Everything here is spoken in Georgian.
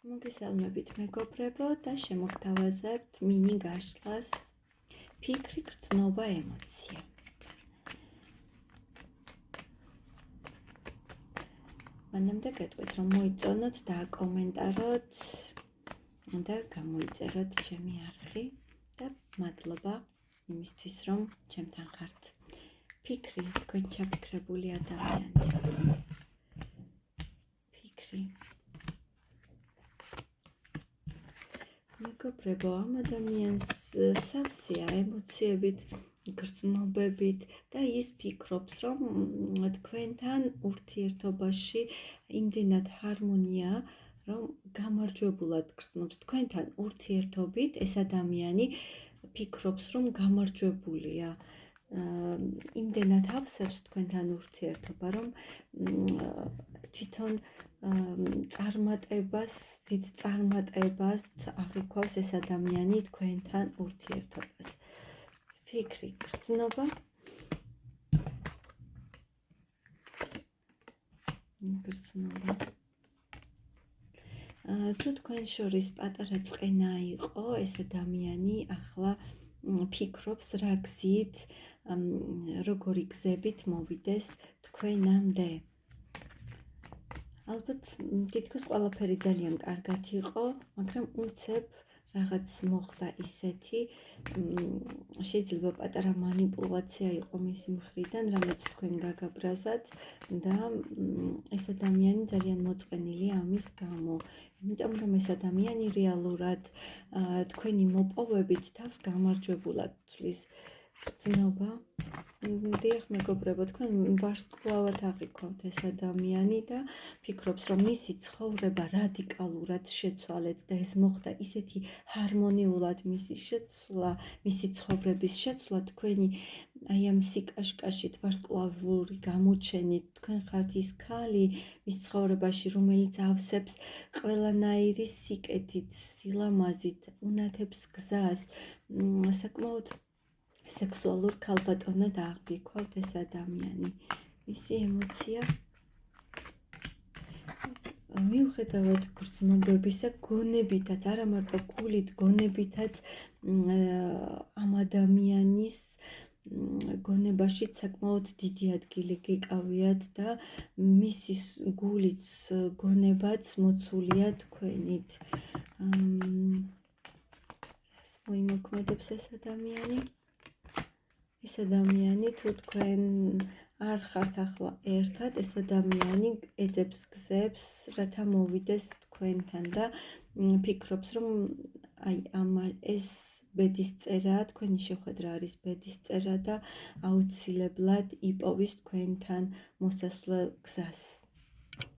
მოგესალმებით მეგობრებო და შემოგთავაზებთ მინი გაშლას ფიქრი, გრძნობა, ემოცია. მანამდე გეტყვით, რომ მოიწონოთ და აკომენტაროთ და გამოიწეროთ ჩემი არხი და მადლობა იმისთვის, რომ ჩემთან ხართ. ფიქრი, თქვენ ჩაფიქრებული ადამიანის ფიქრი. მეგობრებო, ამ ადამიანს სავსეა ემოციებით, გრძნობებით და ის ფიქრობს, რომ თქვენთან ურთიერთობაში იმდენად ჰარმონია, რომ გამარჯვებულად გრძნობს თქვენთან ურთიერთობით. ეს ადამიანი ფიქრობს, რომ გამარჯვებულია. იმდენად ავსებს თქვენთან ურთიერთობა, რომ თვითონ დიდ წარმატებას აღიქვავს ეს ადამიანი თქვენთან ურთიერთობას. ფიქრი, გრძნობა. თუ თქვენ შორის პატარა წყენა იყო, ეს ადამიანი ახლა ფიქრობს, რა გზით, როგორი გზებით მოვიდეს თქვენამდე. ალბათ თითქოს ყველაფერი ძალიან კარგად იყო, მაგრამ უცებ რაღაც მოხდა ისეთი, შეიძლება პატარა მანიპულაცია იყო მისი მხრიდან, რამაც თქვენ გაგაბრაზათ და ეს ადამიანი ძალიან მოწყენილია ამის გამო. იმიტომ რომ ეს ადამიანი რეალურად თქვენი მოპოვებით თავს გამარჯვებულად თვლის. გრძნობა. დიახ მეგობრებო, თქვენ ვარსკვლავად აღიქვავთ ეს ადამიანი და ფიქრობს, რომ მისი ცხოვრება რადიკალურად შეცვალეთ და ეს მოხდა ისეთი ჰარმონიულად მისი შეცვლა, მისი ცხოვრების შეცვლა, თქვენი აი ამ სიკაშკაშით ვარსკვლავური გამოჩენით, თქვენ ხართ ის ქალი მის ცხოვრებაში, რომელიც ავსებს ყველანაირი სიკეთით, სილამაზით, უნათებს გზას, საკმაოდ სექსუალურ ქალბატონად აღიქვავთ ეს ადამიანი. მისი ემოცია მიუხედავად გრძნობებისა, გონებითაც, არა მარტო გულით, გონებითაც ამ ადამიანის გონებაში საკმაოდ დიდი ადგილი გიკავიათ და მისი გულიც, გონებაც მოცულია თქვენით. მოიმოქმედებს ეს ადამიანი. ეს ადამიანი თუ თქვენ არ ხართ ახლა ერთად, ეს ადამიანი ეძებს გზებს, რათა მოვიდეს თქვენთან და ფიქრობს, რომ აი ეს ბედისწერაა, თქვენი შეხვედრა არის ბედისწერა და აუცილებლად იპოვის თქვენთან მოსასვლელ გზას.